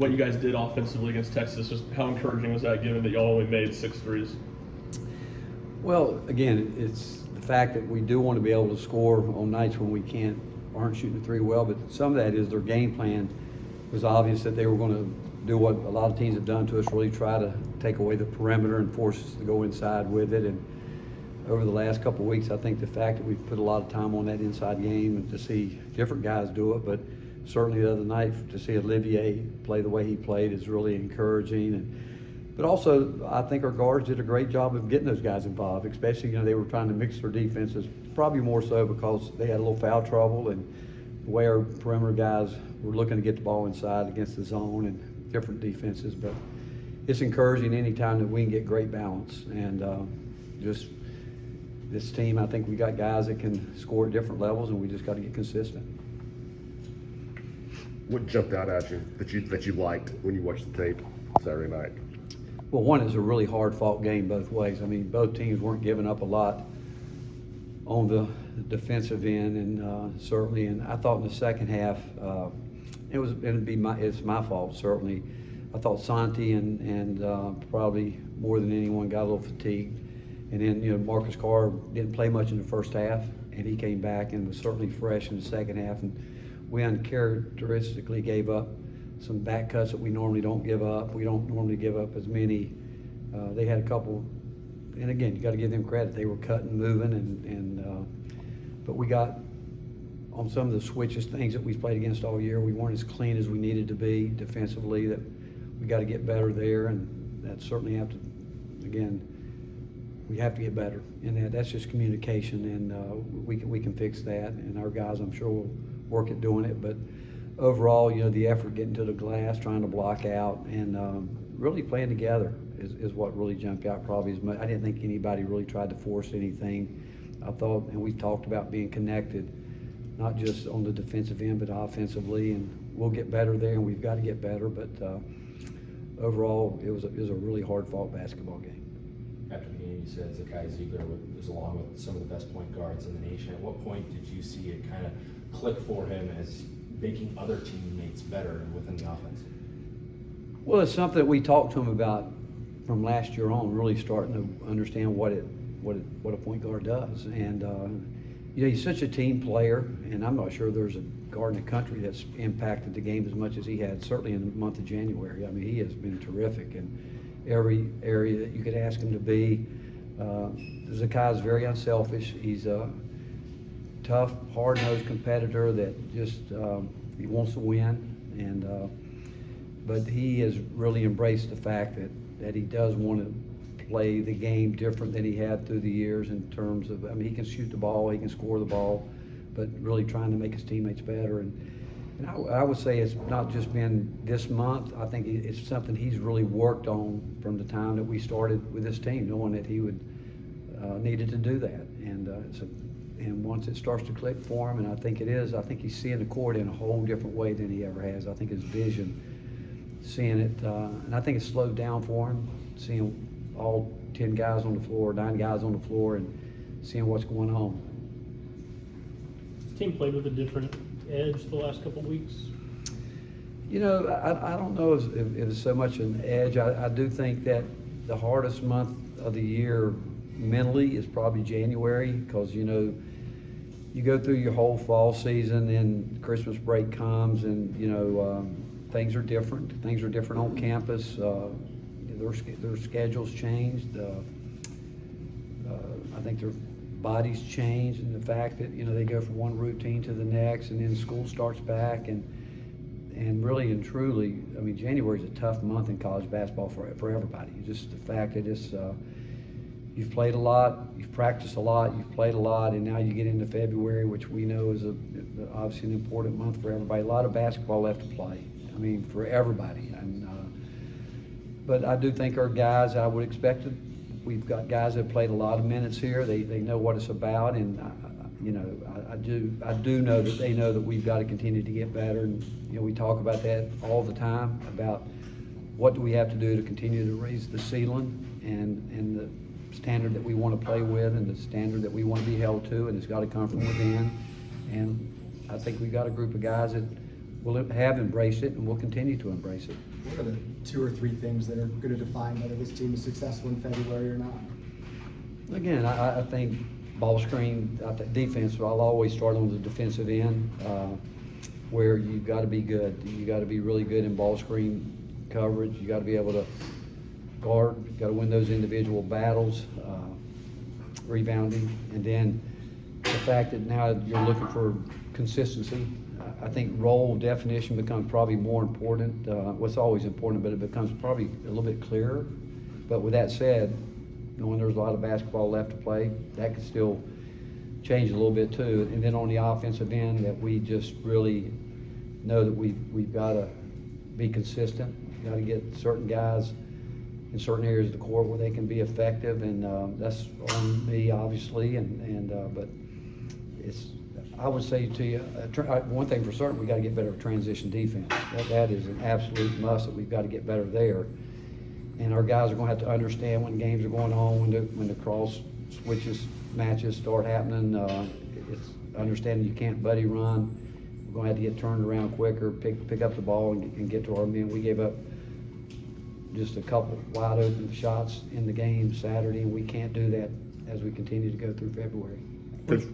What you guys did offensively against Texas, just how encouraging was that, given that y'all only made 6 threes? Well, again, it's the fact that we do want to be able to score on nights when we aren't shooting the three well, but some of that is their game plan. It was obvious that they were going to do what a lot of teams have done to us, really try to take away the perimeter and force us to go inside with it. And over the last couple of weeks, I think the fact that we've put a lot of time on that inside game and to see different guys do it, but certainly the other night to see Olivier play the way he played is really encouraging. But also, I think our guards did a great job of getting those guys involved, especially, they were trying to mix their defenses, probably more so because they had a little foul trouble and the way our perimeter guys were looking to get the ball inside against the zone and different defenses. But it's encouraging any time that we can get great balance. And just this team, I think we got guys that can score at different levels, and we just got to get consistent. What jumped out at you that you liked when you watched the tape Saturday night? Well, one is a really hard-fought game both ways. I mean, both teams weren't giving up a lot on the defensive end, and certainly. And I thought in the second half, it's my fault certainly. I thought Santi and probably more than anyone got a little fatigued, and then Marcus Carr didn't play much in the first half, and he came back and was certainly fresh in the second half, and we uncharacteristically gave up some back cuts that we normally don't give up. We don't normally give up as many. They had a couple, and again, you got to give them credit. They were cutting, moving, but we got on some of the switches, things that we've played against all year. We weren't as clean as we needed to be defensively. That we got to get better there, and that certainly have to. Again, we have to get better in that. That's just communication, and we can fix that. And our guys, I'm sure, will work at doing it, but. Overall, the effort getting to the glass, trying to block out, and really playing together is what really jumped out probably as much. I didn't think anybody really tried to force anything. I thought, and we've talked about being connected, not just on the defensive end, but offensively, and we'll get better there, and we've got to get better. But overall, it was a really hard-fought basketball game. After the game, you said Zakai Ziegler was along with some of the best point guards in the nation. At what point did you see it kind of click for him as making other teammates better within the offense? Well, it's something that we talked to him about from last year on, really starting to understand what a point guard does. And he's such a team player, and I'm not sure there's a guard in the country that's impacted the game as much as he had, certainly in the month of January. I mean, he has been terrific in every area that you could ask him to be. Zakai is very unselfish. He's a tough, hard-nosed competitor that just he wants to win, and but he has really embraced the fact that he does want to play the game different than he had through the years in terms of, he can shoot the ball, he can score the ball, but really trying to make his teammates better. And I would say it's not just been this month. I think it's something he's really worked on from the time that we started with this team, knowing that he would needed to do that. And once it starts to click for him, and I think it is, I think he's seeing the court in a whole different way than he ever has. I think his vision, seeing it, and I think it's slowed down for him, seeing all 10 guys on the floor, 9 guys on the floor, and seeing what's going on. The team played with a different edge the last couple of weeks. I don't know if it's so much an edge. I do think that the hardest month of the year mentally is probably January, because you go through your whole fall season, and Christmas break comes, and things are different. Things are different on campus. Their schedules changed. I think their bodies change, and the fact that they go from one routine to the next, and then school starts back, and really and truly, January is a tough month in college basketball for everybody. Just the fact that it's you've played a lot, you've practiced a lot, you've played a lot, and now you get into February, which we know is obviously an important month for everybody. A lot of basketball left to play. For everybody. But I do think our guys, I would expect it. We've got guys that have played a lot of minutes here. They know what it's about, and I do know that they know that we've got to continue to get better. And we talk about that all the time, about what do we have to do to continue to raise the ceiling and the standard that we want to play with, and the standard that we want to be held to, and it's got to come from within. And I think we've got a group of guys that will have embraced it and will continue to embrace it. What are the 2 or 3 things that are going to define whether this team is successful in February or not? Again, I think ball screen, defense, I'll always start on the defensive end, where you've got to be good. You got to be really good in ball screen coverage. You got to be able to guard, you got to win those individual battles, rebounding, and then the fact that now you're looking for consistency. I think role definition becomes probably more important. What's always important, but it becomes probably a little bit clearer. But with that said, knowing there's a lot of basketball left to play, that could still change a little bit too. And then on the offensive end, that we just really know that we've got to be consistent. Got to get certain guys in certain areas of the court where they can be effective, and that's on me obviously. But it's, I would say to you, one thing for certain, we got to get better at transition defense. That is an absolute must, that we've got to get better there. And our guys are going to have to understand when games are going on, when the cross switches, matches start happening. It's understanding you can't buddy run. We're going to have to get turned around quicker, pick up the ball and get to our men. We gave up just a couple wide open shots in the game Saturday, and we can't do that as we continue to go through February. Coach,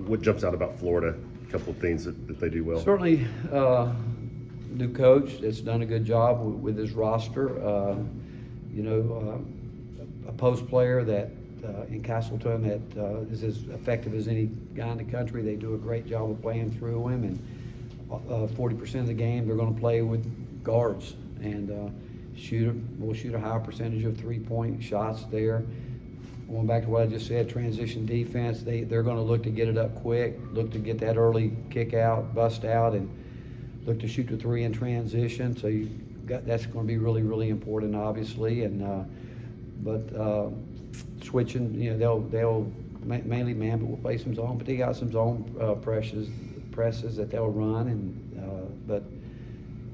what jumps out about Florida? A couple of things that they do well. Certainly, new coach that's done a good job with his roster. A post player that in Castleton that is as effective as any guy in the country. They do a great job of playing through him, and 40% of the game they're going to play with guards and we'll shoot a high percentage of 3-point shots there. Going back to what I just said, transition defense, they're going to look to get it up quick, look to get that early kick out, bust out, and look to shoot the 3 in transition. So that's going to be really, really important, obviously. And but switching, they'll mainly man, but we'll play some zone. But they got some zone presses that they'll run, and but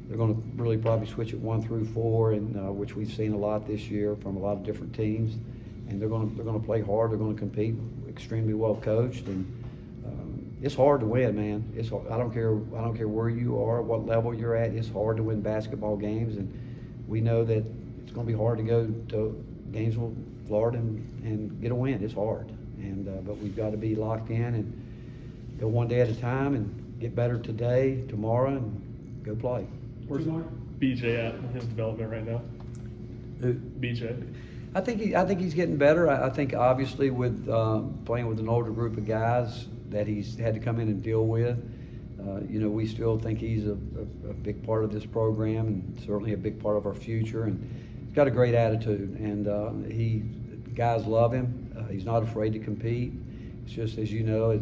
they're going to really probably switch it 1 through 4, and which we've seen a lot this year from a lot of different teams. And they're going to play hard. They're going to compete. Extremely well coached, and it's hard to win, man. It's hard. I don't care where you are, what level you're at. It's hard to win basketball games, and we know that it's going to be hard to go to Gainesville, Florida, and get a win. It's hard, and but we've got to be locked in and go one day at a time and get better today, tomorrow, and go play. Where's BJ at in his development right now? BJ. I think he's getting better. I think obviously with playing with an older group of guys that he's had to come in and deal with, we still think he's a big part of this program, and certainly a big part of our future. And he's got a great attitude, and guys love him. He's not afraid to compete. It's just, as you know,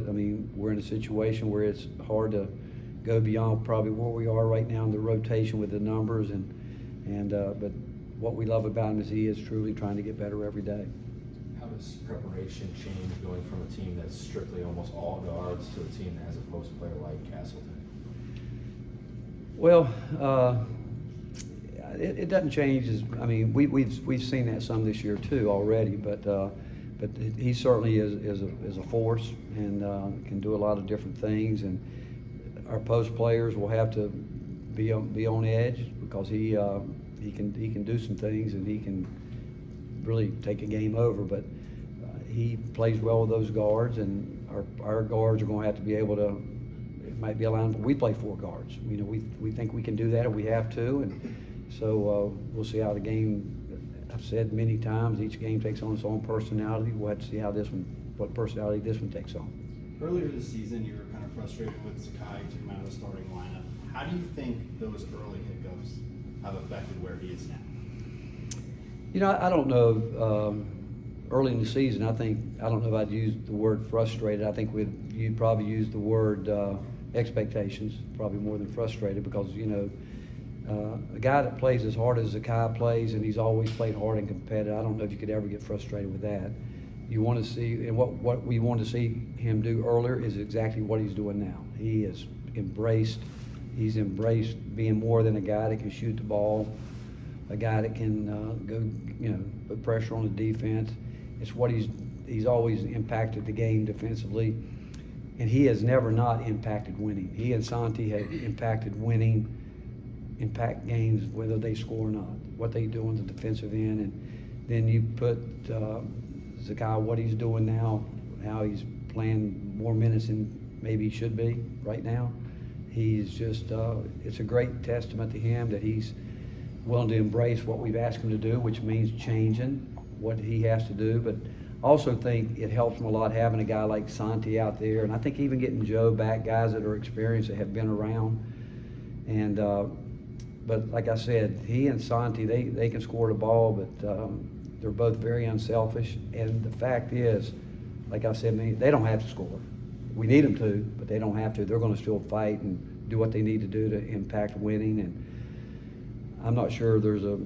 we're in a situation where it's hard to go beyond probably where we are right now in the rotation with the numbers, but what we love about him is he is truly trying to get better every day. How does preparation change going from a team that's strictly almost all guards to a team that has a post player like Castleton? Well, it doesn't change. We've seen that some this year too already, but he certainly is a force and can do a lot of different things. And our post players will have to be on edge because he can do some things, and he can really take a game over. But he plays well with those guards, and our guards are going to have to be able to. It might be a line, but we play 4 guards. We think we can do that, and we have to. And so we'll see how the game. I've said many times, each game takes on its own personality. We'll have to see how what personality this one takes on. Earlier this season, you were kind of frustrated with Zakai took him out of the starting lineup. How do you think those early hiccups have affected where he is now? I don't know. Early in the season, I don't know if I'd use the word frustrated. I think you'd probably use the word expectations, probably more than frustrated, because a guy that plays as hard as Zakai plays, and he's always played hard and competitive. I don't know if you could ever get frustrated with that. You want to see, and what we want to see him do earlier is exactly what he's doing now. He's embraced being more than a guy that can shoot the ball, a guy that can put pressure on the defense. It's what he's always impacted the game defensively. And he has never not impacted winning. He and Santi have impacted winning, impact games, whether they score or not, what they do on the defensive end. And then you put Zakai, what he's doing now, how he's playing more minutes than maybe he should be right now. He's just, it's a great testament to him that he's willing to embrace what we've asked him to do, which means changing what he has to do. But also think it helps him a lot having a guy like Santi out there. And I think even getting Joe back, guys that are experienced, that have been around. And, but like I said, he and Santi, they can score the ball, but they're both very unselfish. And the fact is, like I said, they don't have to score. We need them to, but they don't have to. They're going to still fight and do what they need to do to impact winning. And I'm not sure there's a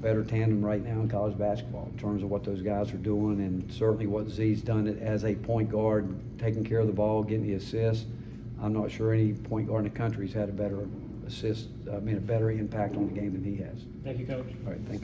better tandem right now in college basketball in terms of what those guys are doing, and certainly what Z's done as a point guard, taking care of the ball, getting the assists. I'm not sure any point guard in the country's had a better a better impact on the game than he has. Thank you, Coach. All right, thank you.